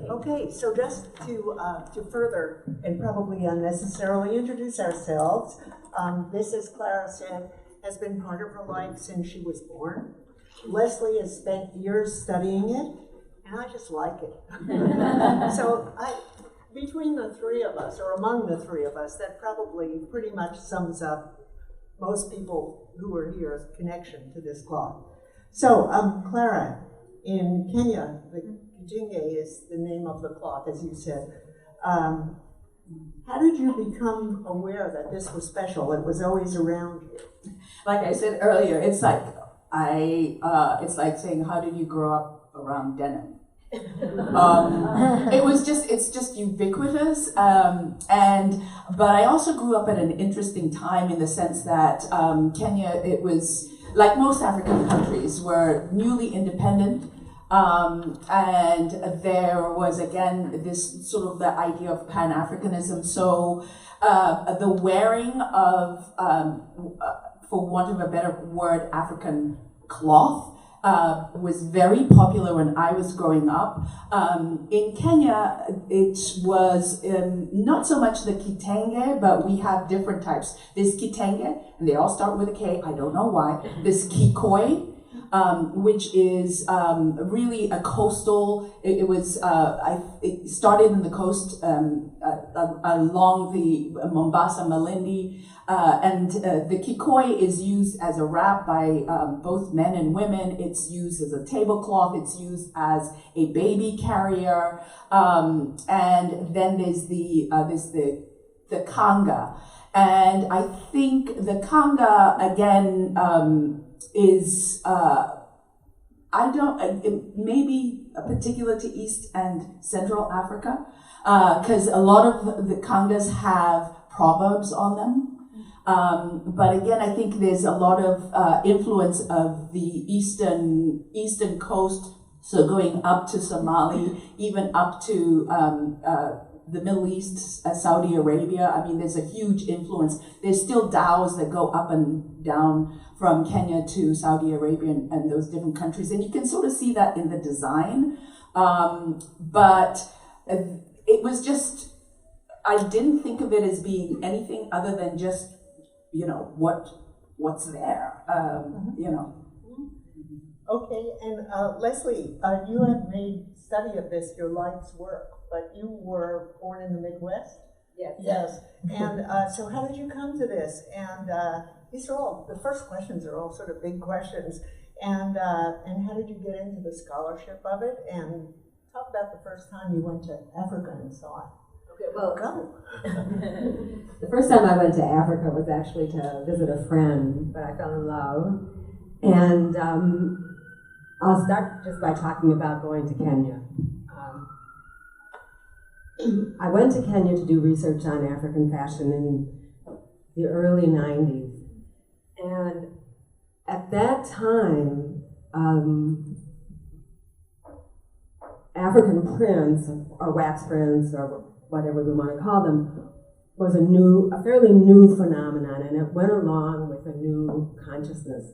Okay, so just to further and probably unnecessarily introduce ourselves, this, as Clara said, has been part of her life since she was born. Leslie has spent years studying it, and I just like it. So between the three of us, or among the three of us, that probably pretty much sums up most people who are here's connection to this cloth. So, Clara, in Kenya, the Kijinge is the name of the cloth, as you said. How did you become aware that this was special? It was always around you. Like I said earlier, it's like it's like saying, how did you grow up around denim? It's just ubiquitous, but I also grew up at an interesting time in the sense that Kenya, it was like most African countries, were newly independent, and there was again this sort of the idea of Pan-Africanism. So the wearing of, for want of a better word, African cloth was very popular when I was growing up. In Kenya, it was not so much the kitenge, but we have different types. There's kitenge, and they all start with a K, I don't know why. There's kikoi, which is really a coastal, it started in the coast along the Mombasa, Malindi, and the kikoi is used as a wrap by both men and women. It's used as a tablecloth, it's used as a baby carrier, and then there's the kanga. And I think the kanga, again, is, it may be particular to East and Central Africa, because a lot of the kangas have proverbs on them. But again, I think there's a lot of influence of the eastern coast, so going up to Somali, even up to the Middle East, Saudi Arabia. I mean, there's a huge influence. There's still dhows that go up and down from Kenya to Saudi Arabia and those different countries. And you can sort of see that in the design. But it was just, I didn't think of it as being anything other than just, what's there, Okay, and Leslie, you have made study of this your life's work, but you were born in the Midwest? Yes. And so how did you come to this? And these are all, the first questions are all sort of big questions. And how did you get into the scholarship of it? And talk about the first time you went to Africa and saw it. Okay, well, go. The first time I went to Africa was actually to visit a friend, but I fell in love. And I'll start just by talking about going to Kenya. I went to Kenya to do research on African fashion in the early 90s. And at that time, African prints, or wax prints, or whatever we want to call them, was a fairly new phenomenon, and it went along with a new consciousness.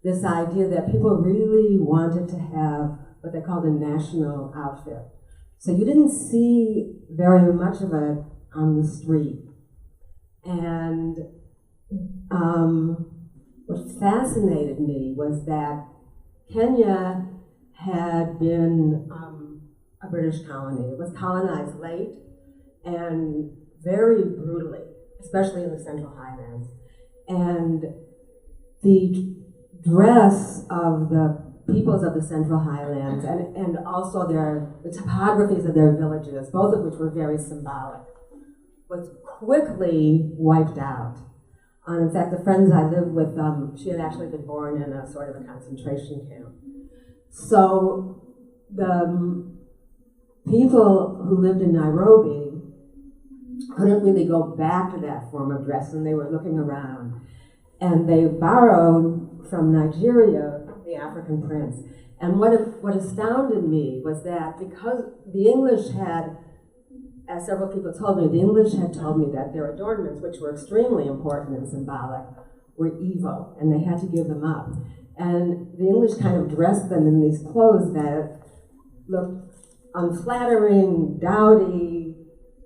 This idea that people really wanted to have what they called a national outfit. So you didn't see very much of it on the street. And what fascinated me was that Kenya had been a British colony. It was colonized late and very brutally, especially in the Central Highlands. And the dress of the peoples of the Central Highlands and also the topographies of their villages, both of which were very symbolic, was quickly wiped out. In fact, the friends I lived with, she had actually been born in a sort of a concentration camp. So the people who lived in Nairobi couldn't really go back to that form of dress, and they were looking around. And they borrowed from Nigeria the African prints. And what astounded me was that because the English had, as several people told me, the English had told me that their adornments, which were extremely important and symbolic, were evil, and they had to give them up. And the English kind of dressed them in these clothes that looked unflattering, dowdy,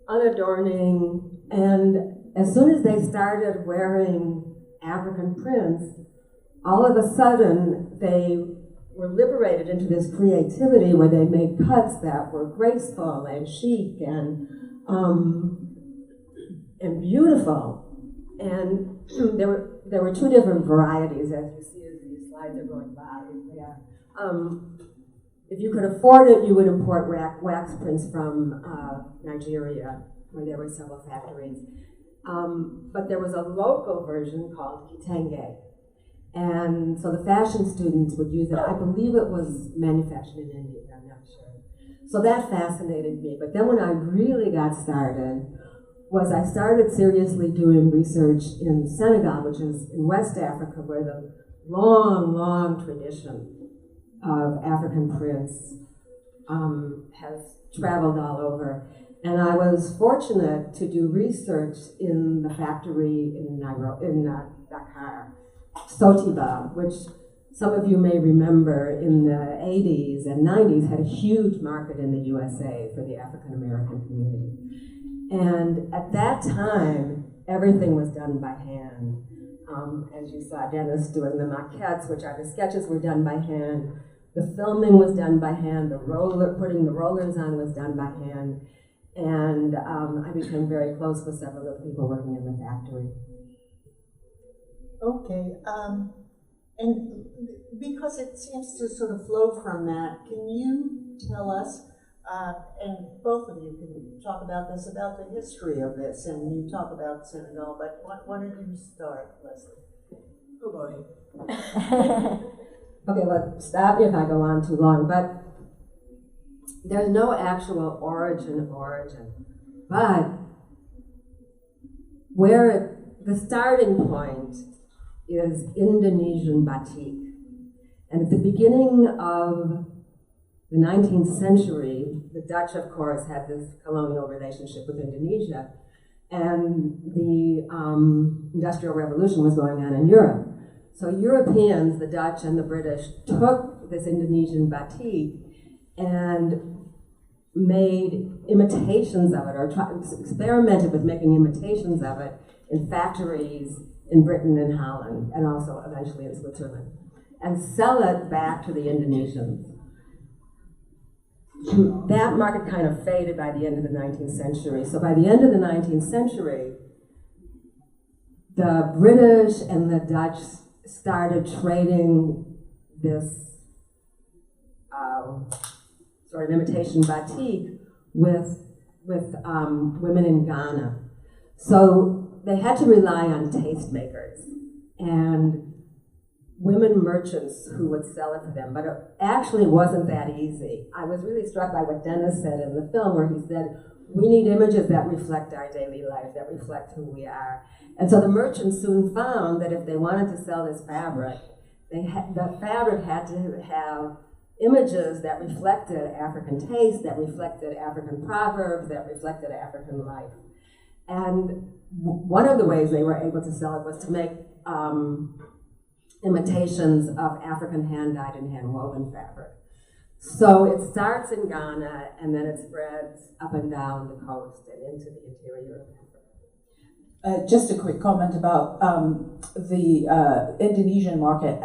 unadorning, and as soon as they started wearing African prints, all of a sudden they were liberated into this creativity where they made cuts that were graceful and chic and beautiful. And there were two different varieties, as you see as these slides are going by. If you could afford it, you would import wax prints from Nigeria, where there were several factories. But there was a local version called kitenge. And so the fashion students would use it. I believe it was manufactured in India, I'm not sure. So that fascinated me. But then when I really got started, was I started seriously doing research in Senegal, which is in West Africa, where the long tradition of African prints has traveled all over. And I was fortunate to do research in the factory in Dakar, Sotiba, which some of you may remember in the 80s and 90s had a huge market in the USA for the African American community. And at that time, everything was done by hand. As you saw Dennis doing the maquettes, which are the sketches, were done by hand. The filming was done by hand. Putting the rollers on was done by hand. And I became very close with several of the people working in the factory. Okay, and because it seems to sort of flow from that, can you tell us, and both of you can talk about this, about the history of this, and you talk about Senegal, but why don't you start, Leslie? Oh boy. Okay, well, stop me if I go on too long, but there's no actual origin, but where the starting point is Indonesian batik. And at the beginning of the 19th century, the Dutch, of course, had this colonial relationship with Indonesia, and the Industrial Revolution was going on in Europe. So Europeans, the Dutch and the British, took this Indonesian batik and made imitations of it, or experimented with making imitations of it in factories in Britain and Holland, and also eventually in Switzerland, and sell it back to the Indonesians. That market kind of faded by the end of the 19th century. So by the end of the 19th century, the British and the Dutch started trading this sort of imitation batik with women in Ghana. So they had to rely on tastemakers and women merchants who would sell it for them, but it actually wasn't that easy. I was really struck by what Dennis said in the film, where he said, we need images that reflect our daily life, that reflect who we are. And so the merchants soon found that if they wanted to sell this fabric, the fabric had to have images that reflected African taste, that reflected African proverbs, that reflected African life. And one of the ways they were able to sell it was to make imitations of African hand-dyed and hand-woven fabric. So it starts in Ghana, and then it spreads up and down the coast and into the interior of Africa. Just a quick comment about the Indonesian market.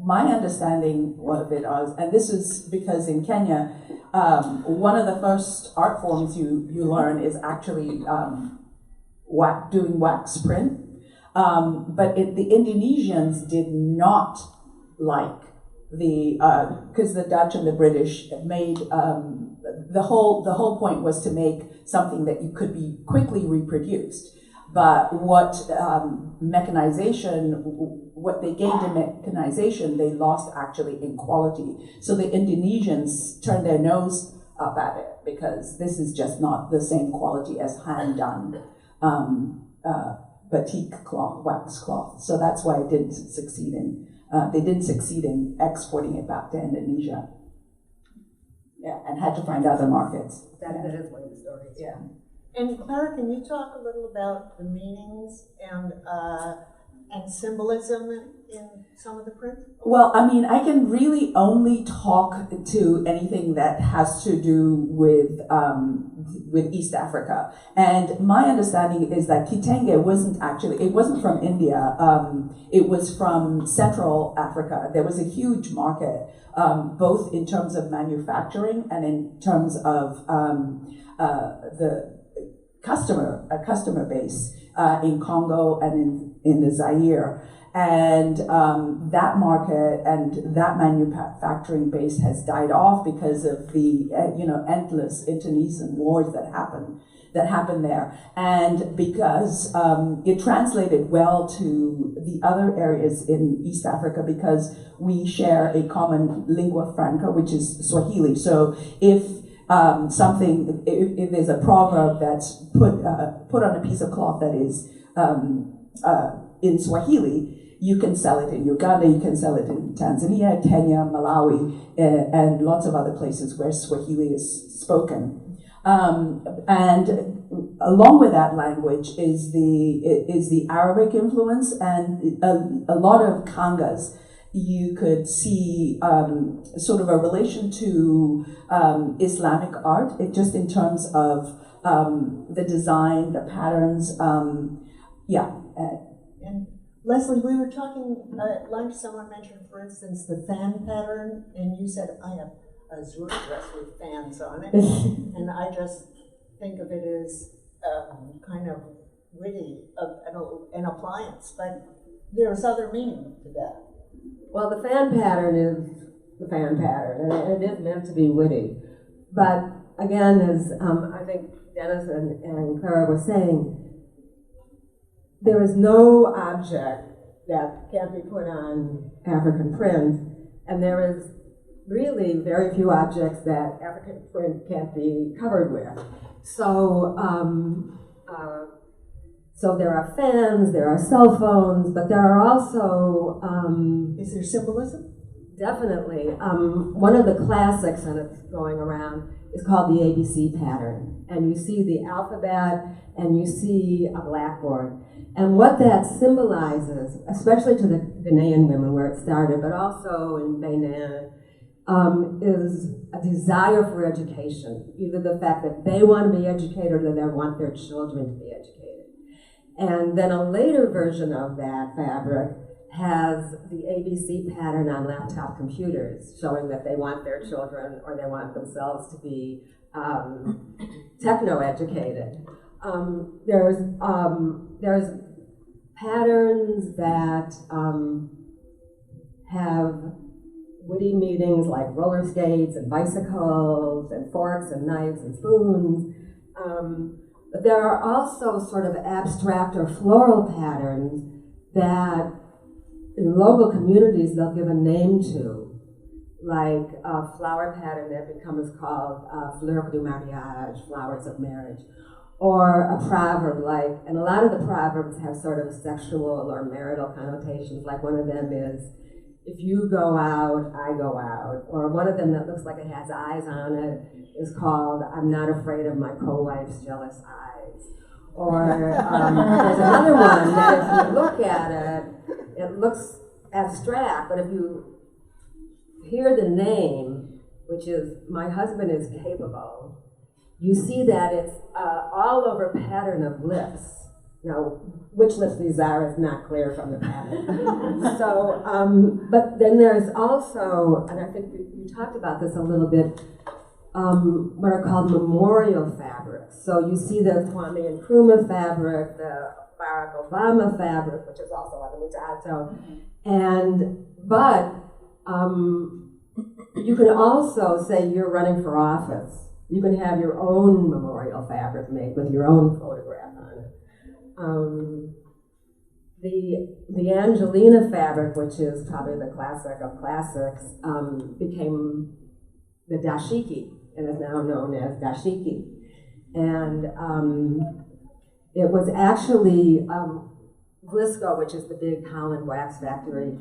My understanding of it was, and this is because in Kenya, one of the first art forms you learn is actually doing wax print. But the Indonesians did not like because the Dutch and the British made the whole point was to make something that you could be quickly reproduced. But what they gained in mechanization, they lost actually in quality. So the Indonesians turned their nose up at it because this is just not the same quality as hand done batik cloth, wax cloth. So that's why it didn't succeed they didn't succeed in exporting it back to Indonesia. Yeah, and had to find other markets. That is one of the stories. Yeah. And Clara, can you talk a little about the meanings and and symbolism in some of the prints? Well, I mean, I can really only talk to anything that has to do with East Africa. And my understanding is that kitenge wasn't from India. It was from Central Africa. There was a huge market, both in terms of manufacturing and in terms of the customer base in Congo and in the Zaire. And that market and that manufacturing base has died off because of the endless internecine wars that happened there, and because it translated well to the other areas in East Africa because we share a common lingua franca, which is Swahili. So if there's a proverb that's put on a piece of cloth that is in Swahili, you can sell it in Uganda, you can sell it in Tanzania, Kenya, Malawi, and lots of other places where Swahili is spoken. And along with that language is the Arabic influence and a lot of kangas. You could see sort of a relation to Islamic art, just in terms of the design, the patterns, And Leslie, we were talking at lunch, someone mentioned, for instance, the fan pattern, and you said, I have a Zuri dress with fans on it, and I just think of it as kind of witty, an appliance, but there's other meaning to that. Well, the fan pattern is the fan pattern, and it is meant to be witty. But again, as I think Dennis and Clara were saying, there is no object that can't be put on African print, and there is really very few objects that African print can't be covered with. So, so there are fans, there are cell phones, but there are also... Is there symbolism? Definitely. One of the classics, and it's going around, is called the ABC pattern. And you see the alphabet, and you see a blackboard. And what that symbolizes, especially to the Ghanaian women where it started, but also in Benin, is a desire for education. Either the fact that they want to be educated or that they want their children to be educated. And then a later version of that fabric has the ABC pattern on laptop computers, showing that they want their children or they want themselves to be techno-educated. There's patterns that have witty meanings like roller skates and bicycles and forks and knives and spoons. But there are also sort of abstract or floral patterns that in local communities they'll give a name to, like a flower pattern that becomes called fleur du mariage, flowers of marriage. Or a proverb like, and a lot of the proverbs have sort of sexual or marital connotations, like one of them is, if you go out, I go out. Or one of them that looks like it has eyes on it is called, I'm not afraid of my co-wife's jealous eyes. Or there's another one that if you look at it, it looks abstract, but if you hear the name, which is, my husband is capable, you see that it's all over pattern of lips. Now, which lips these are is not clear from the pattern. So, but then there's also, and I think you talked about this a little bit, what are called memorial fabrics. So you see the Kwame Nkrumah fabric, the Barack Obama fabric, which is also on the Mutato, but you can also say you're running for office. You can have your own memorial fabric made with your own photograph on it. The Angelina fabric, which is probably the classic of classics, became the dashiki, and is now known as dashiki. And it was actually Vlisco, which is the big Holland wax factory,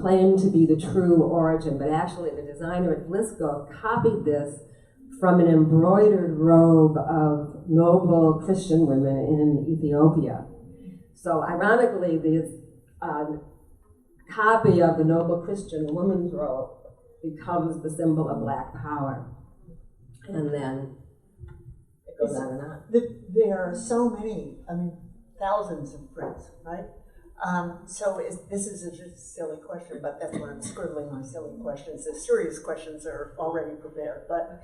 claimed to be the true origin, but actually the designer at Vlisco copied this from an embroidered robe of noble Christian women in Ethiopia. So ironically, copy of the noble Christian woman's robe becomes the symbol of Black power. And then it goes on and on. There are so many, thousands of prints, right? This is a just silly question, but that's why I'm scribbling my silly questions. The serious questions are already prepared. But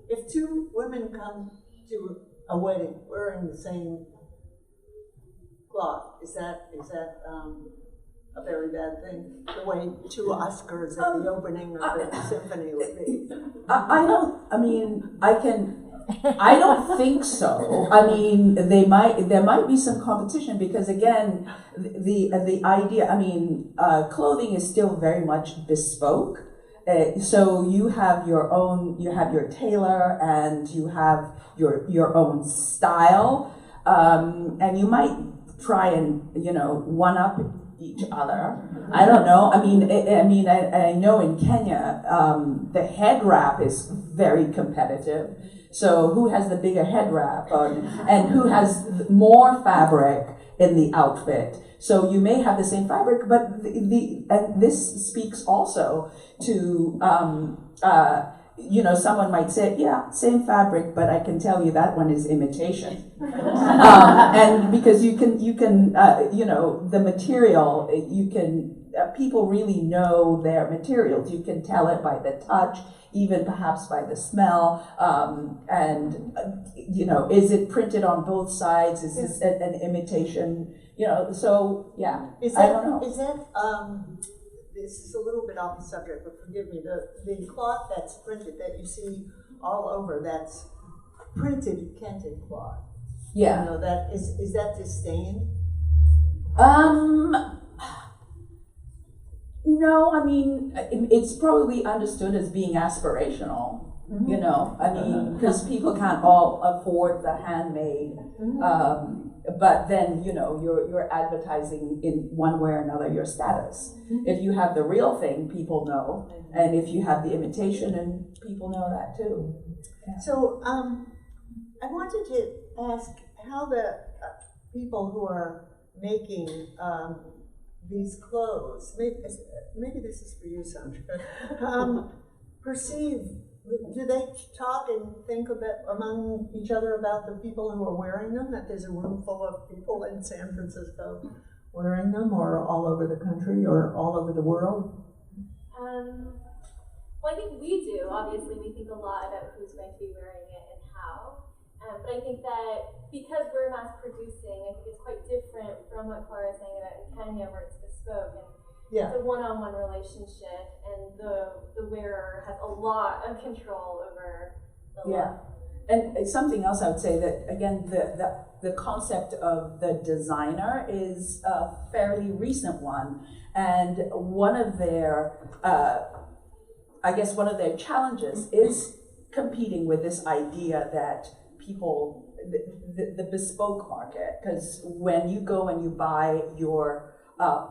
if two women come to a wedding wearing the same cloth, is that a very bad thing? The way two Oscars at the opening of the symphony would be. I don't think so. I mean, there might be some competition because again, the idea. Clothing is still very much bespoke. So you have your tailor and you have your own style, and you might try and one up each other. I don't know. I know in Kenya, the head wrap is very competitive. So who has the bigger head wrap and who has more fabric in the outfit? So you may have the same fabric, but and this speaks also to someone might say, yeah, same fabric, but I can tell you that one is imitation. And because you can the material, people really know their materials. You can tell it by the touch, even perhaps by the smell. Is it printed on both sides? Is this an imitation? So yeah, I don't know. Is that, this is a little bit off the subject, but forgive me, the cloth that's printed that you see all over, that's printed Kenton cloth. Yeah. Is that disdain? No, it's probably understood as being aspirational. Mm-hmm. Because people can't all afford the handmade. Mm-hmm. But then, you're advertising in one way or another your status. Mm-hmm. If you have the real thing, people know. And if you have the imitation, and people know that too. Yeah. So I wanted to ask how the people who are making these clothes, maybe this is for you, Sandra, perceive. Do they talk and think among each other about the people who are wearing them, that there's a room full of people in San Francisco wearing them, or all over the country, or all over the world? Well, I think we do. Obviously, we think a lot about who's going to be wearing it and how. But I think that because we're mass producing, I think it's quite different from what Clara is saying about in Kenya, where it's bespoke. And yeah. It's a one-on-one relationship, and the wearer has a lot of control over the look. And something else I would say that, again, the concept of the designer is a fairly recent one. And one of their challenges is competing with this idea that people, the bespoke market, because when you go and you buy your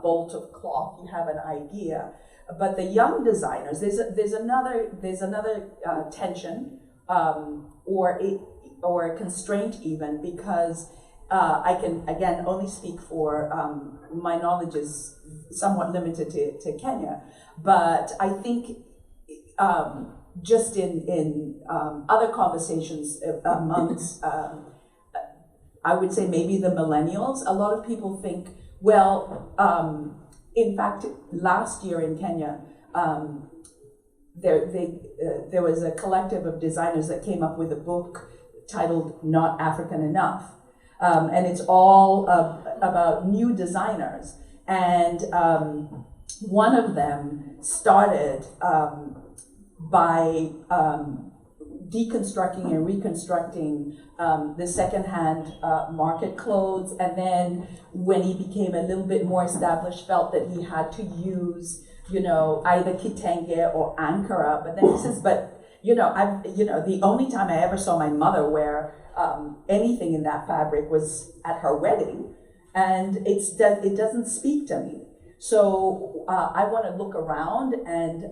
bolt of cloth, you have an idea. But the young designers, there's another tension, or a constraint even, because I can again only speak for my knowledge is somewhat limited to Kenya, but I think just in other conversations amongst I would say maybe the millennials, a lot of people think, well, in fact, last year in Kenya, there was a collective of designers that came up with a book titled Not African Enough. And it's all about new designers. And one of them started by deconstructing and reconstructing the secondhand market clothes, and then when he became a little bit more established, felt that he had to use, either kitenge or ankara. But then he says, the only time I ever saw my mother wear anything in that fabric was at her wedding, and it doesn't speak to me. So I want to look around, and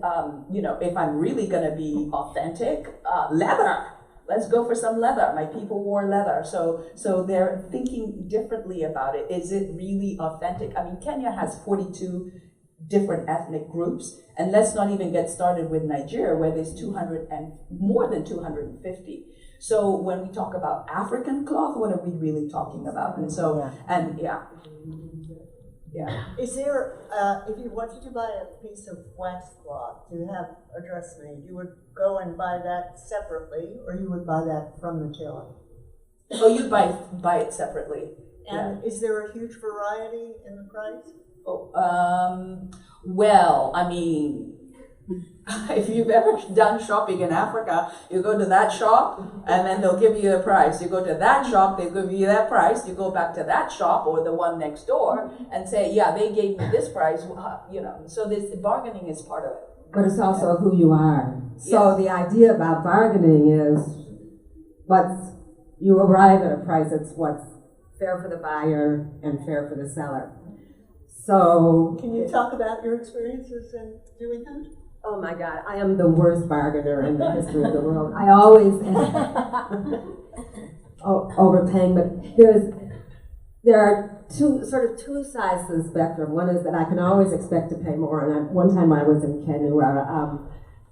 if I'm really going to be authentic, leather. let's go for some leather. My people wore leather. So they're thinking differently about it. Is it really authentic? I mean, Kenya has 42 different ethnic groups, and let's not even get started with Nigeria, where there's more than 250. So when we talk about African cloth, what are we really talking about? And so, Is there, if you wanted to buy a piece of wax cloth to have a dress made, you would go and buy that separately, or you would buy that from the tailor? Oh, you buy it separately. And is there a huge variety in the price? Oh, well, I mean, if you've ever done shopping in Africa, you go to that shop and then they'll give you a price. You go to that shop, they give you that price. You go back to that shop or the one next door and say, yeah, they gave me this price, you know. So this bargaining is part of it. But it's also who you are. So the idea about bargaining is you arrive at a price that's what's fair for the buyer and fair for the seller. So can you talk about your experiences in doing that? Oh my God, I am the worst bargainer in the history of the world. I always overpaying, but there are two sides to the spectrum. One is that I can always expect to pay more. And one time I was in Kenya where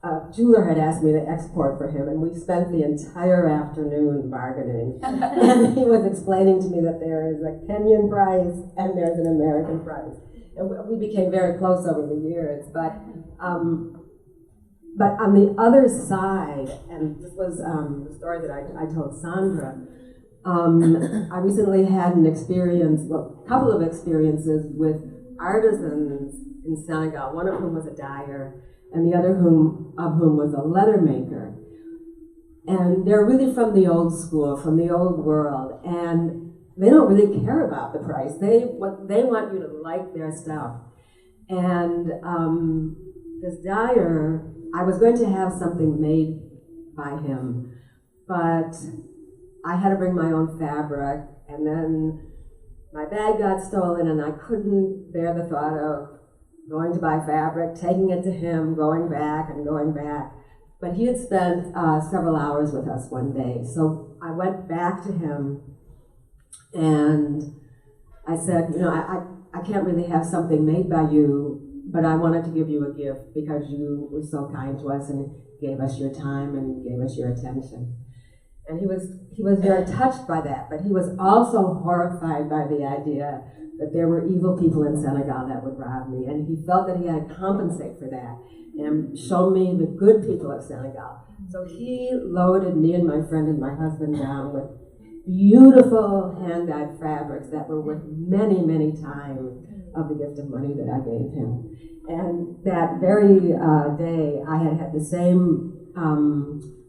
a jeweler had asked me to export for him, and we spent the entire afternoon bargaining. And he was explaining to me that there is a Kenyan price and there's an American price. And we became very close over the years, but on the other side, and this was the story that I told Sandra, I recently had a couple of experiences with artisans in Senegal, one of whom was a dyer, and the other of whom was a leather maker. And they're really from the old school, from the old world, and they don't really care about the price. They want you to like their stuff. And this dyer, I was going to have something made by him, but I had to bring my own fabric, and then my bag got stolen, and I couldn't bear the thought of going to buy fabric, taking it to him, going back and going back. But he had spent several hours with us one day, so I went back to him, and I said, you know, I can't really have something made by you, but I wanted to give you a gift because you were so kind to us and gave us your time and gave us your attention. And he was very touched by that, but he was also horrified by the idea that there were evil people in Senegal that would rob me, and he felt that he had to compensate for that and show me the good people of Senegal. So he loaded me and my friend and my husband down with beautiful hand-dyed fabrics that were worth many, many times of the gift of money that I gave him. And that very day, I had the same,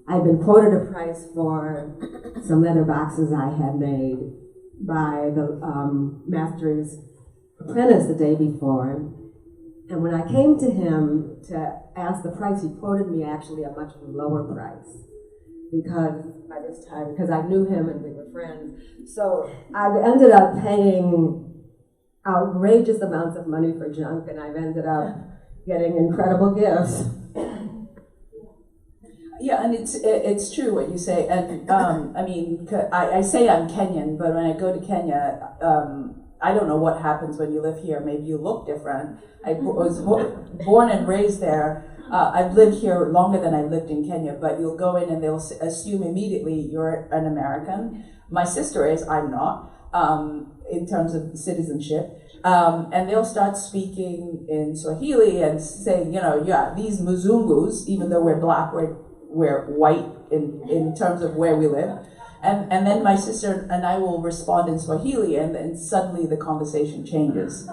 I had been quoted a price for some leather boxes I had made by the master's apprentice the day before. And when I came to him to ask the price, he quoted me actually a much lower price because I knew him and we were friends. So I ended up paying outrageous amounts of money for junk, and I've ended up getting incredible gifts. Yeah, and it's true what you say. And I mean, I say I'm Kenyan, but when I go to Kenya, I don't know what happens when you live here. Maybe you look different. I was born and raised there. I've lived here longer than I've lived in Kenya, but you'll go in and they'll assume immediately you're an American. My sister is, I'm not, in terms of citizenship. And they'll start speaking in Swahili and saying, you know, yeah, these Mzungus, even though we're black, we're white in terms of where we live. And then my sister and I will respond in Swahili, and then suddenly the conversation changes.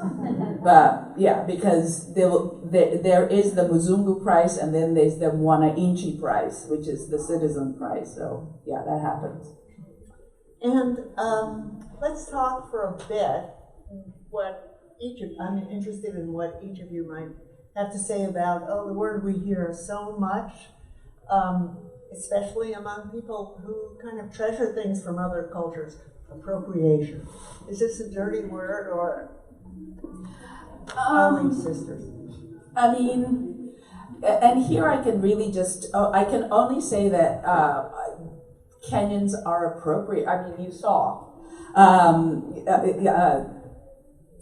But yeah, because there is the Mzungu price, and then there's the Mwananchi price, which is the citizen price. So yeah, that happens. And let's talk for a bit I'm interested in what each of you might have to say about, the word we hear so much, especially among people who kind of treasure things from other cultures, appropriation. Is this a dirty word, or are we sisters? I mean, and here I can really I can only say that Kenyans are appropriate. I mean, you saw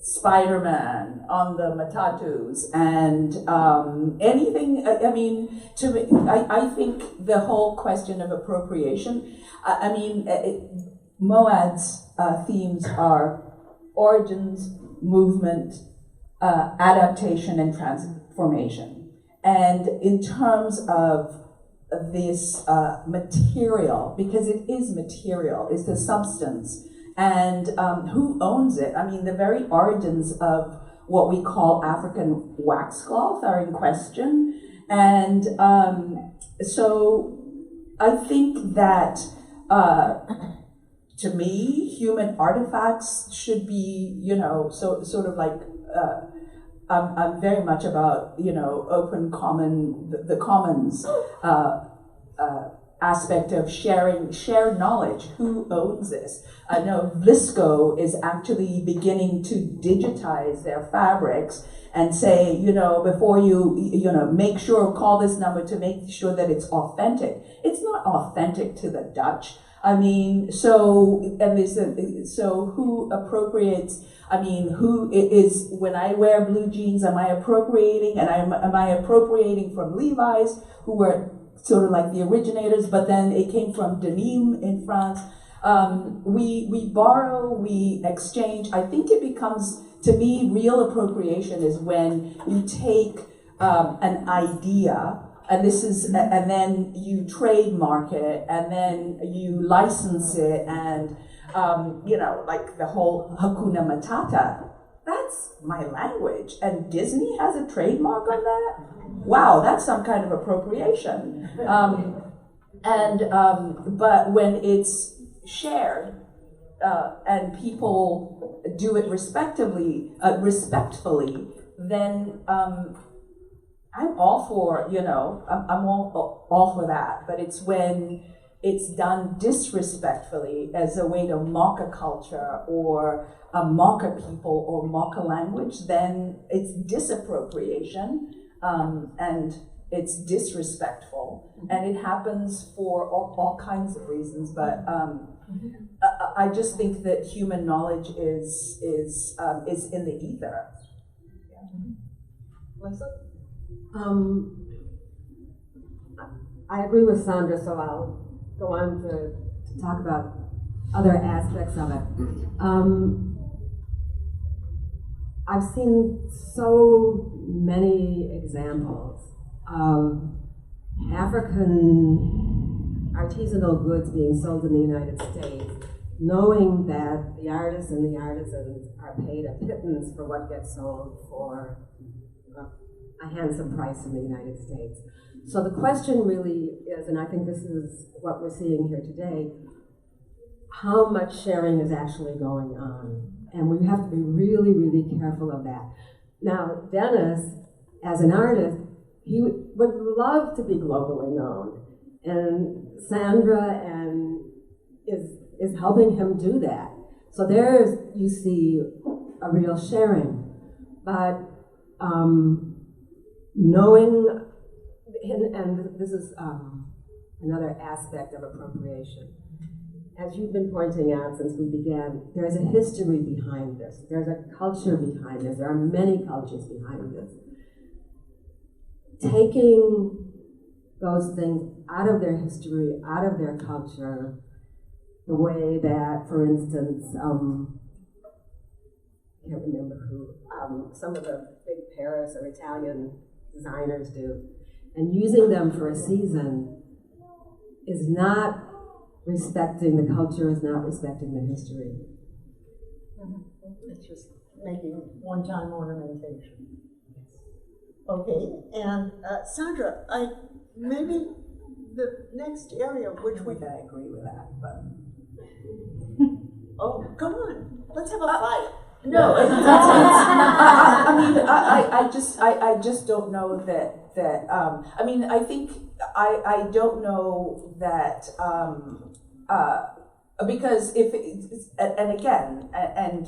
Spider-Man on the matatus and anything. I mean, to me, I think the whole question of appropriation. MoAD's themes are origins, movement, adaptation, and transformation. And in terms of this material, because it is material, it's the substance, and who owns it? I mean, the very origins of what we call African waxcloth are in question. And so I think that to me, human artifacts should be, sort of like, I'm very much about, open common, the commons aspect of shared knowledge. Who owns this? I know Vlisco is actually beginning to digitize their fabrics and say, before you, make sure, call this number to make sure that it's authentic. It's not authentic to the Dutch. I mean, so who appropriates? I mean, who is, when I wear blue jeans, am I appropriating? And am I appropriating from Levi's, who were sort of like the originators, but then it came from denim in France. We borrow, we exchange. I think it becomes, to me, real appropriation is when you take an idea, and then you trademark it, and then you license it, and like the whole Hakuna Matata. That's my language, and Disney has a trademark on that. Wow, that's some kind of appropriation. But when it's shared and people do it respectfully, then I'm all for, I'm all for that. But it's when it's done disrespectfully as a way to mock a culture or mock a people or mock a language, then it's disappropriation. And it's disrespectful, and it happens for all kinds of reasons. But I just think that human knowledge is in the ether. Lisa? I agree with Sandra, so I'll go on to talk about other aspects of it. I've seen so many examples of African artisanal goods being sold in the United States, knowing that the artists and the artisans are paid a pittance for what gets sold for a handsome price in the United States. So the question really is, and I think this is what we're seeing here today, how much sharing is actually going on? And we have to be really, really careful of that. Now, Dennis, as an artist, he would love to be globally known. And Sandra is helping him do that. So there's, you see, a real sharing. But knowing, and this is another aspect of appropriation. As you've been pointing out since we began, there's a history behind this. There's a culture behind this. There are many cultures behind this. Taking those things out of their history, out of their culture, the way that, for instance, I can't remember who, some of the big Paris or Italian designers do, and using them for a season is not respecting the culture, is not respecting the history. It's just making one-time ornamentation. Okay, and Sandra, maybe the next area which we... I agree with that, but... Oh, come on, let's have a fight. No, I just don't know that I think I don't know that because if it's, and again, and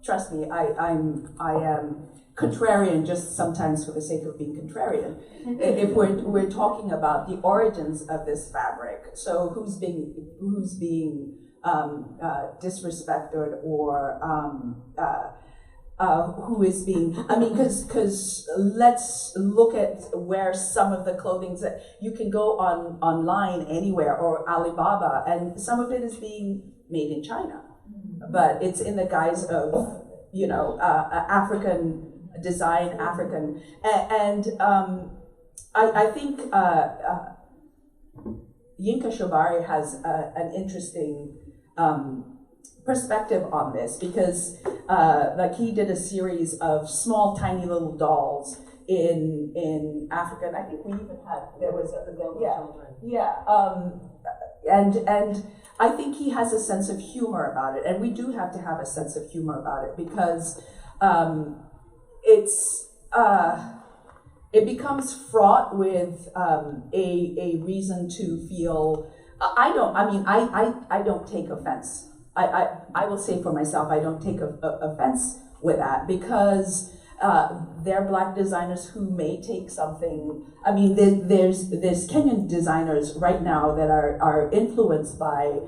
trust me, I am contrarian just sometimes for the sake of being contrarian. If we're talking about the origins of this fabric, so who's being disrespected or who is being, I mean, because let's look at where some of the clothing that you can go online anywhere or Alibaba, and some of it is being made in China, but it's in the guise of, you know, African design, African, and I think Yinka Shobari has an interesting perspective on this, because like he did a series of small tiny little dolls in Africa, and I think we even had, there was and I think he has a sense of humor about it, and we do have to have a sense of humor about it, because it becomes fraught with a reason to feel. I don't take offense. I will say for myself, I don't take offense with that, because there are Black designers who may take something. I mean, there's Kenyan designers right now that are influenced by,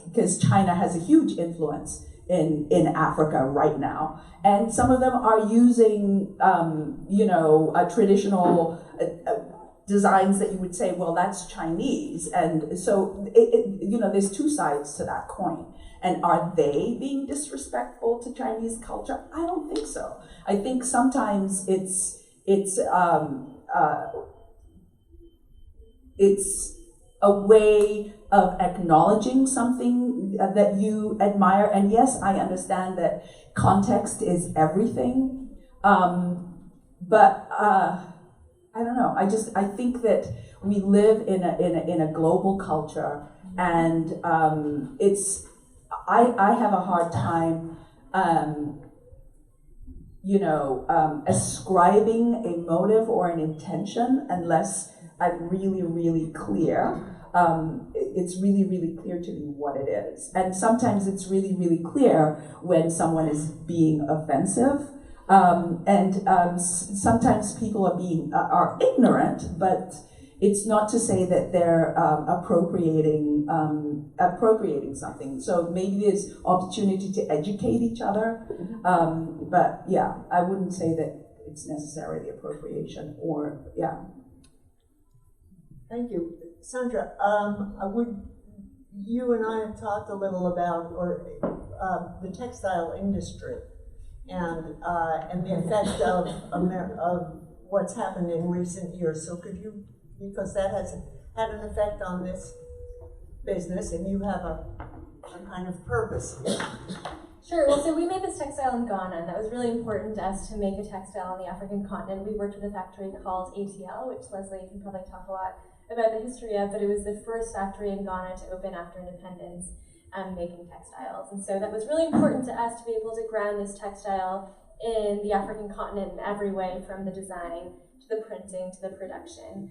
because China has a huge influence in Africa right now, and some of them are using traditional designs that you would say, well, that's Chinese, and so there's two sides to that coin. And are they being disrespectful to Chinese culture? I don't think so. I think sometimes it's a way of acknowledging something that you admire. And yes, I understand that context is everything, but I don't know. I think that we live in a global culture, and I have a hard time, ascribing a motive or an intention unless I'm really, really clear. It's really, really clear to me what it is. And sometimes it's really, really clear when someone is being offensive. Sometimes people are ignorant, but it's not to say that they're appropriating something. So maybe there's opportunity to educate each other. But yeah, I wouldn't say that it's necessarily appropriation or, yeah. Thank you. Sandra, you and I have talked a little about the textile industry and the effect of what's happened in recent years. So could you, because that has had an effect on this business, and you have a kind of purpose. Sure. Well, so we made this textile in Ghana, and that was really important to us to make a textile on the African continent. We worked with a factory called ATL, which Leslie can probably talk a lot about the history of, but it was the first factory in Ghana to open after independence, making textiles. And so that was really important to us to be able to ground this textile in the African continent in every way, from the design to the printing to the production.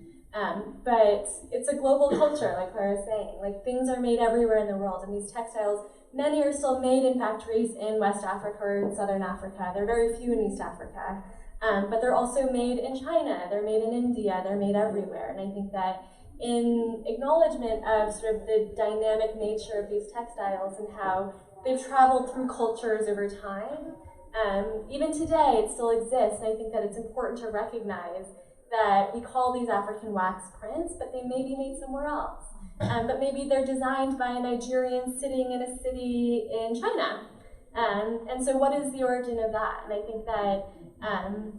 But it's a global culture, like Clara was saying. Like, things are made everywhere in the world, and these textiles, many are still made in factories in West Africa or in Southern Africa. There are very few in East Africa. But they're also made in China, they're made in India, they're made everywhere. And I think that in acknowledgement of sort of the dynamic nature of these textiles and how they've traveled through cultures over time, even today it still exists. And I think that it's important to recognize that we call these African wax prints, but they may be made somewhere else. But maybe they're designed by a Nigerian sitting in a city in China. And so what is the origin of that? And I think that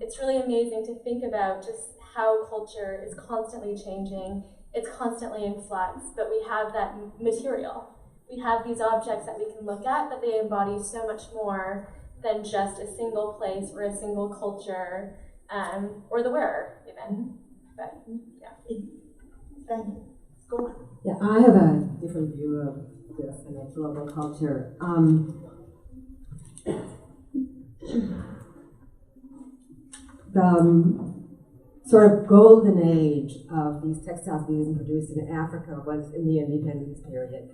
it's really amazing to think about just how culture is constantly changing. It's constantly in flux, but we have that material. We have these objects that we can look at, but they embody so much more than just a single place or a single culture, or the wearer, even. But, yeah. Thank you. Go on. Yeah, I have a different view of this and of global culture. The sort of golden age of these textiles being produced in Africa was in the independence period.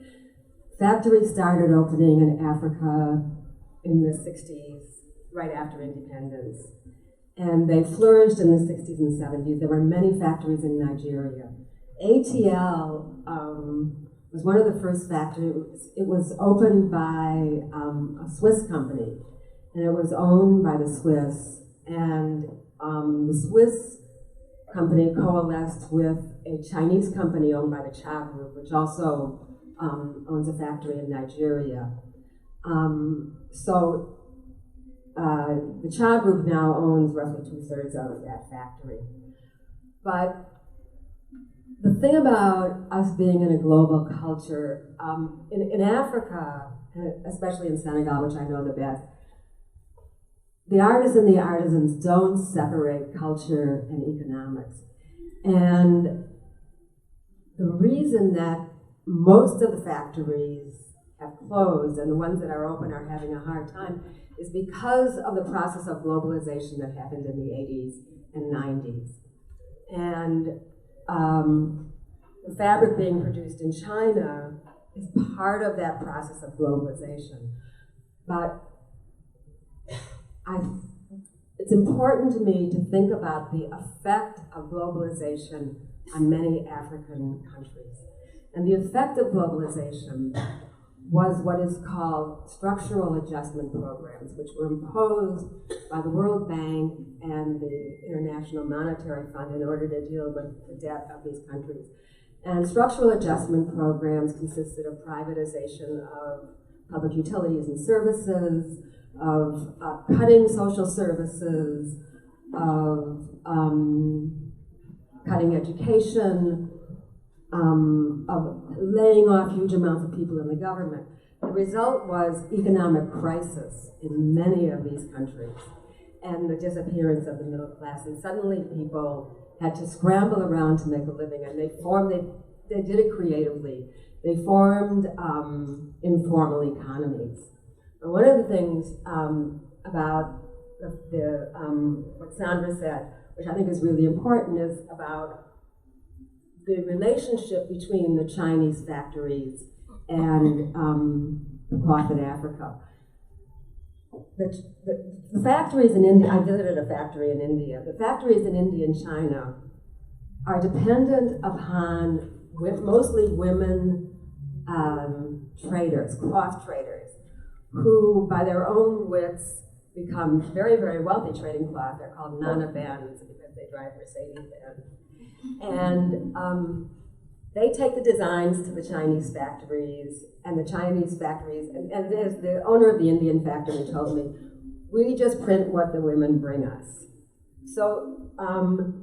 Factories started opening in Africa in the 60s, right after independence. And they flourished in the 60s and 70s. There were many factories in Nigeria. ATL was one of the first factories. It was opened by a Swiss company, and it was owned by the Swiss. And the Swiss company coalesced with a Chinese company owned by the Cha Group, which also owns a factory in Nigeria. So the Cha Group now owns roughly 2/3 of that factory. But the thing about us being in a global culture, in Africa, especially in Senegal, which I know the best, the artists and the artisans don't separate culture and economics. And the reason that most of the factories have closed and the ones that are open are having a hard time is because of the process of globalization that happened in the 80s and 90s. And the fabric being produced in China is part of that process of globalization. But it's important to me to think about the effect of globalization on many African countries. And the effect of globalization was what is called structural adjustment programs, which were imposed by the World Bank and the International Monetary Fund in order to deal with the debt of these countries. And structural adjustment programs consisted of privatization of public utilities and services, of cutting social services, of cutting education, of laying off huge amounts of people in the government. The result was economic crisis in many of these countries and the disappearance of the middle class. And suddenly people had to scramble around to make a living, and they did it creatively. They formed informal economies. And one of the things about what Sandra said, which I think is really important, is about the relationship between the Chinese factories and the cloth in Africa. The factories in India, I visited a factory in India. The factories in India and China are dependent upon mostly women traders, cloth traders, who by their own wits become very, very wealthy trading cloth. They're called Nana Benz because they drive Mercedes-Benz. And they take the designs to the Chinese factories, and the Chinese factories, and as the owner of the Indian factory told me, we just print what the women bring us. So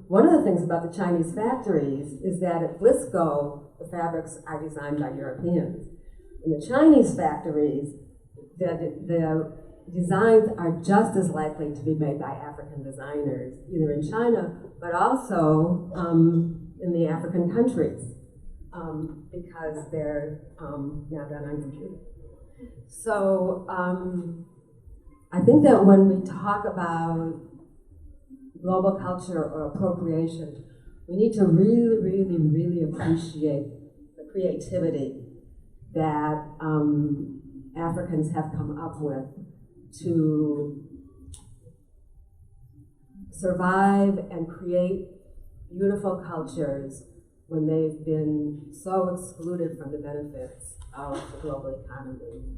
one of the things about the Chinese factories is that at Blisco, the fabrics are designed by Europeans. In the Chinese factories, the designs are just as likely to be made by African designers, either in China, but also in the African countries, because they're now done on computer. So I think that when we talk about global culture or appropriation, we need to really, really, really appreciate the creativity that Africans have come up with to survive and create beautiful cultures when they've been so excluded from the benefits of the global economy.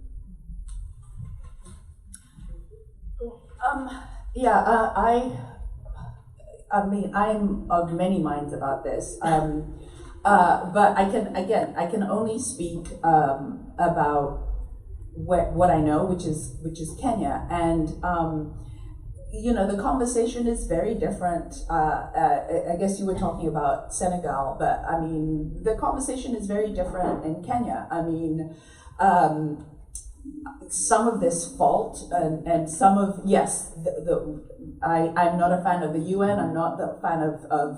I mean, I'm of many minds about this, but I can only speak about what I know, which is Kenya, and the conversation is very different. I guess you were talking about Senegal, but I mean, the conversation is very different in Kenya. I mean, some of this fault and some of, yes, I'm not a fan of the UN, I'm not a fan of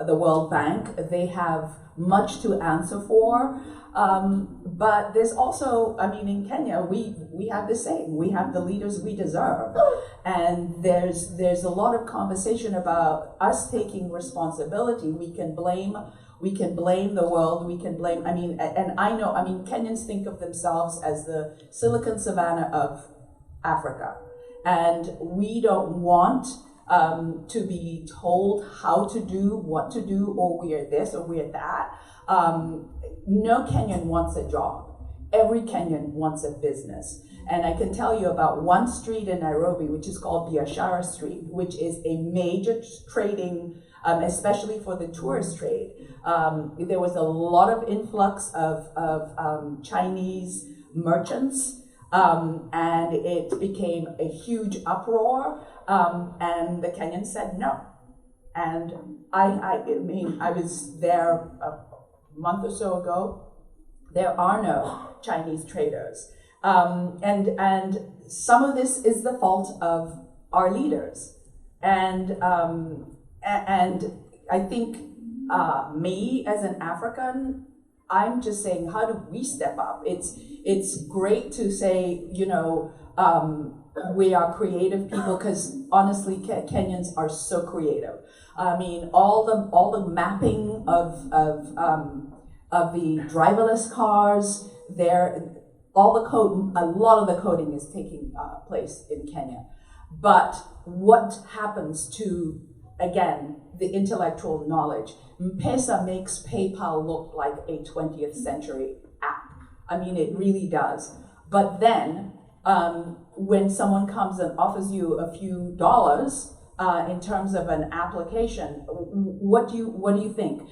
the World Bank. They have much to answer for. But there's also, I mean, in Kenya, we have the same. We have the leaders we deserve. And there's a lot of conversation about us taking responsibility. We can blame the world, we can blame, and I know, Kenyans think of themselves as the Silicon Savannah of Africa. And we don't want to be told how to do, what to do, or we are this or we are that. No Kenyan wants a job. Every Kenyan wants a business. And I can tell you about one street in Nairobi, which is called Biashara Street, which is a major trading, especially for the tourist trade. There was a lot of influx of Chinese merchants, and it became a huge uproar, and the Kenyans said no. And I mean, I was there a month or so ago. There are no Chinese traders. And some of this is the fault of our leaders. And I think me as an African, I'm just saying, how do we step up? It's great to say, you know, we are creative people, because honestly, Kenyans are so creative. I mean, all the mapping of the driverless cars, a lot of the coding is taking place in Kenya. But what happens to, again, the intellectual knowledge? M-Pesa makes PayPal look like a 20th century app. I mean, it really does. But then, when someone comes and offers you a few dollars in terms of an application, what do you think?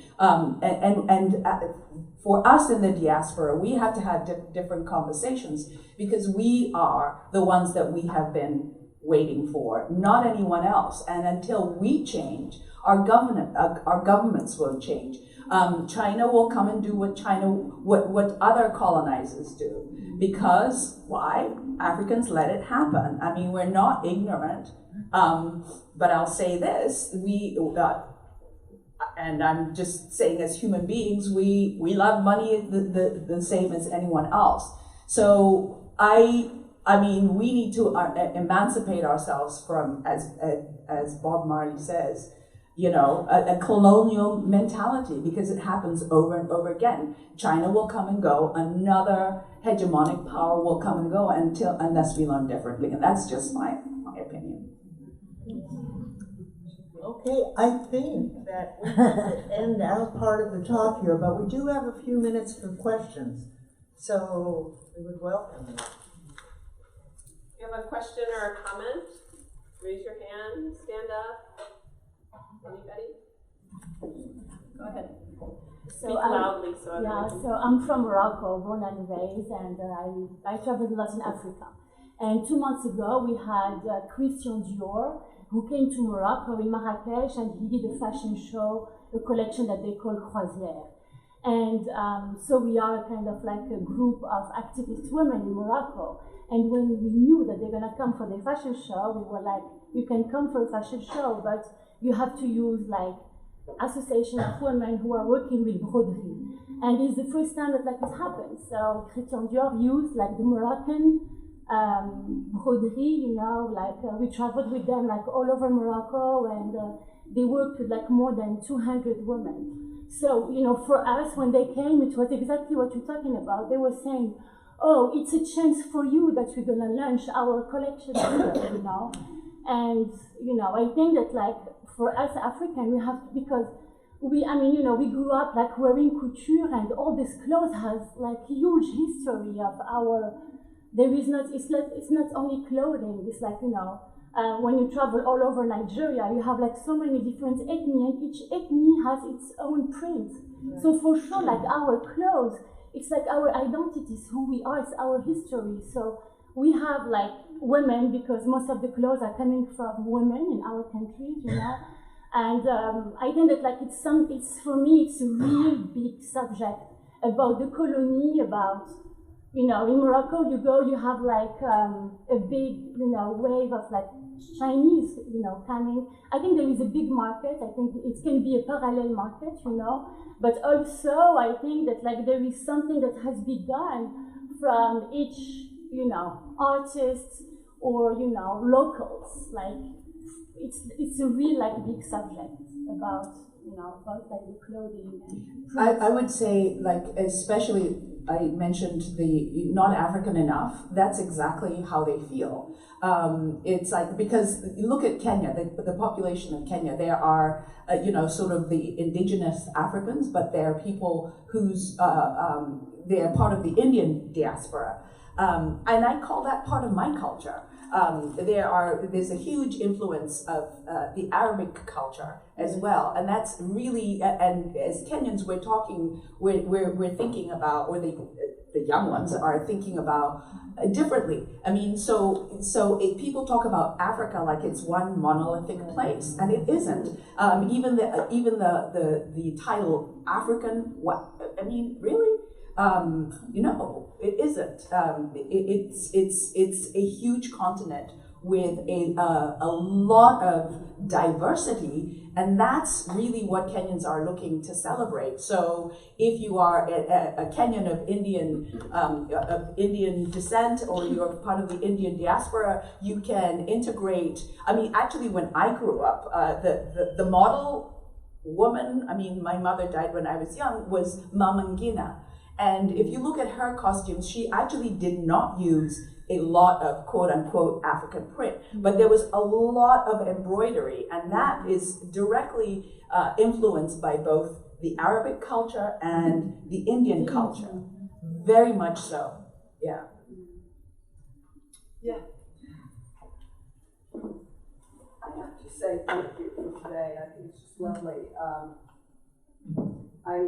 For us in the diaspora, we have to have different conversations, because we are the ones that we have been waiting for, not anyone else. And until we change, our governments won't change. China will come and do what other colonizers do. Because, why? Africans let it happen. I mean, we're not ignorant. But I'll say this, and I'm just saying, as human beings, we love money the same as anyone else. So I mean, we need to emancipate ourselves from, as Bob Marley says, you know, a colonial mentality, because it happens over and over again. China will come and go, another hegemonic power will come and go unless we learn differently, and that's just my opinion. Okay, I think that we have to end our part of the talk here, but we do have a few minutes for questions, so we would welcome you. If you have a question or a comment, raise your hand, stand up. Anybody? Go ahead. Speak loudly. So I'm from Morocco, born and raised, and I traveled a lot in Africa. And 2 months ago, we had Christian Dior, who came to Morocco in Marrakesh, and he did a fashion show, a collection that they call Croisière. And so we are kind of like a group of activist women in Morocco. And when we knew that they're gonna come for the fashion show, we were like, you can come for a fashion show, but you have to use like association of women who are working with broderie. And it's the first time that like it happens. So Christian Dior used like the Moroccan broderie, you know, like we traveled with them like all over Morocco, and they worked with like more than 200 women. So, you know, for us, when they came, it was exactly what you're talking about. They were saying, oh, it's a chance for you that we're gonna launch our collection here, you know. And, you know, I think that like for us African, we have to, because I mean, you know, we grew up like wearing couture, and all this clothes has like huge history of our, it's not only clothing, it's like, you know, when you travel all over Nigeria, you have like so many different ethnies, and each ethnic has its own print. Right. So for sure, like our clothes, it's like our identities, who we are, it's our history. So we have like women, because most of the clothes are coming from women in our countries, you know. And I think that like for me, it's a real big subject about the colony, about, you know, in Morocco you go, you have like a big, you know, wave of like Chinese, you know, coming. I think there is a big market. I think it can be a parallel market, you know. But also I think that like there is something that has been done from each, you know, artists or, you know, locals. Like it's a real like big subject. about about like the clothing and I would say, like, especially I mentioned the not African enough. That's exactly how they feel. It's like, because you look at Kenya, the population of Kenya, there are, sort of the indigenous Africans, but there are people who's, they're part of the Indian diaspora. And I call that part of my culture. There's a huge influence of the Arabic culture as well, and that's really, and as Kenyans we're thinking about, or the young ones are thinking about differently. I mean, so if people talk about Africa like it's one monolithic place, and it isn't. Even the title African, what I mean, really. It isn't. It's a huge continent with a lot of diversity, and that's really what Kenyans are looking to celebrate. So, if you are a Kenyan of Indian descent, or you're part of the Indian diaspora, you can integrate. I mean, actually, when I grew up, the model woman. I mean, my mother died when I was young. Was Mama Ngina. And if you look at her costumes, she actually did not use a lot of quote unquote African print, but there was a lot of embroidery, and that is directly influenced by both the Arabic culture and the Indian culture. Very much so. Yeah. Yeah. I have to say thank you for today. I think it's just lovely. I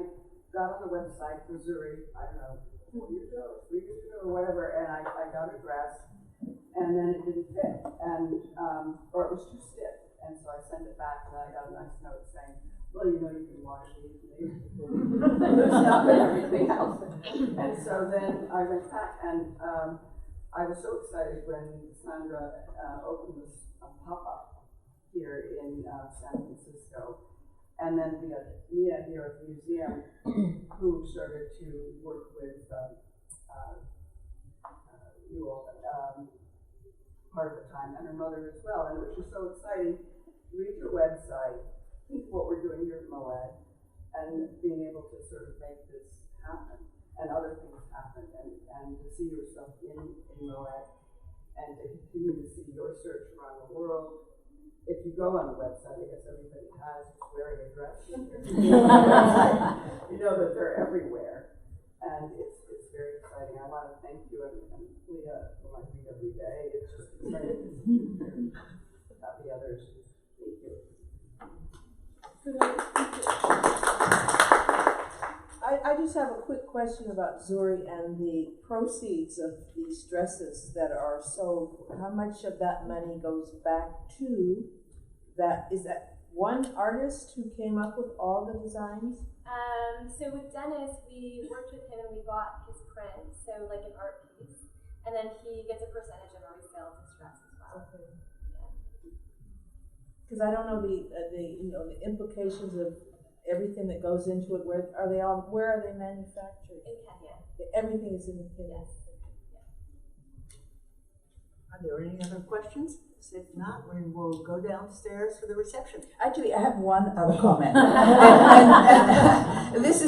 got on the website for Zuri, I don't know, 4 years ago, 3 years ago, or whatever, and I got a dress, and then it didn't fit, and or it was too stiff, and so I sent it back, and I got a nice note saying, well, you can wash these, and loosen up and everything else. And so then I went back, and I was so excited when Sandra opened this pop-up here in San Francisco. And then we had Leah here at the museum, who started to work with you all part of the time, and her mother as well. And it was just so exciting to read your website, think of what we're doing here at MoAD, and being able to sort of make this happen, and other things happen, and to see yourself in MoAD, and to continue to see your search around the world. If you go on the website, I guess everybody has wearing a dress. You know that they're everywhere, and it's very exciting. I want to thank you, and Leah, who I read every day. It's just exciting to see you here about the others. Thank you. I just have a quick question about Zuri and the proceeds of these dresses that are sold. How much of that money goes back to that? Is that one artist who came up with all the designs? So with Dennis, we worked with him and we bought his print, so like an art piece, and then he gets a percentage of our resale of his dress as well. Okay. Because I don't know the implications of everything that goes into it. Where are they manufactured? In Kenya. Everything is in Kenya. Yes. Are there any other questions? If not, we will go downstairs for the reception. Actually, I have one other comment, and this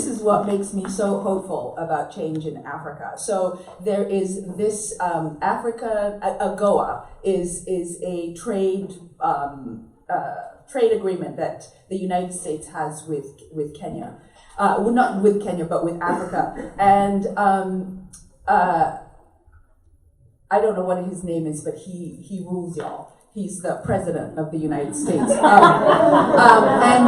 is what makes me so hopeful about change in Africa. So there is this Africa AGOA is a trade agreement that the United States has with Kenya, well, not with Kenya, but with Africa, and I don't know what his name is, but he rules y'all. He's the president of the United States, and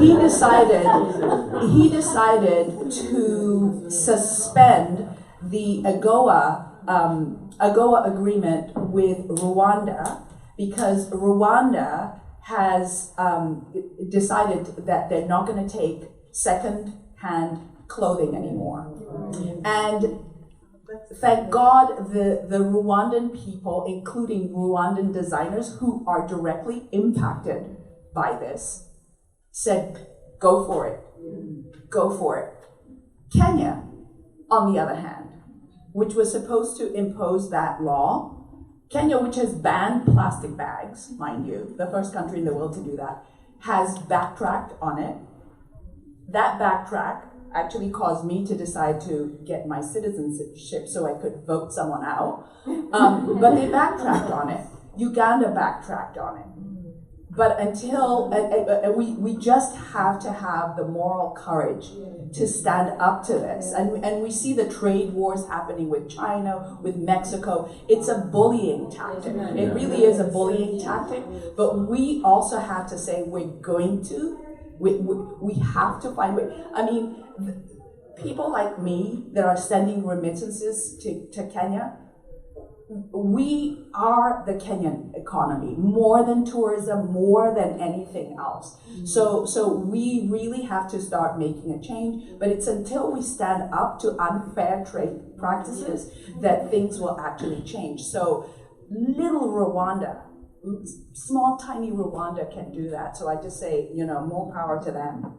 he decided to suspend the AGOA agreement with Rwanda, because Rwanda has decided that they're not going to take second-hand clothing anymore, and thank God the Rwandan people, including Rwandan designers who are directly impacted by this, said, go for it. Go for it. Kenya, on the other hand, which was supposed to impose that law, Kenya, which has banned plastic bags, mind you, the first country in the world to do that, has backtracked on it. That backtrack actually caused me to decide to get my citizenship so I could vote someone out. But they backtracked on it. Uganda backtracked on it. But until, we just have to have the moral courage to stand up to this. And we see the trade wars happening with China, with Mexico. It's a bullying tactic. It really is a bullying tactic. But we also have to say we have to find ways. I mean, people like me that are sending remittances to Kenya, we are the Kenyan economy, more than tourism, more than anything else. So we really have to start making a change, but it's until we stand up to unfair trade practices that things will actually change. So little Rwanda, small tiny Rwanda can do that. So I just say, more power to them.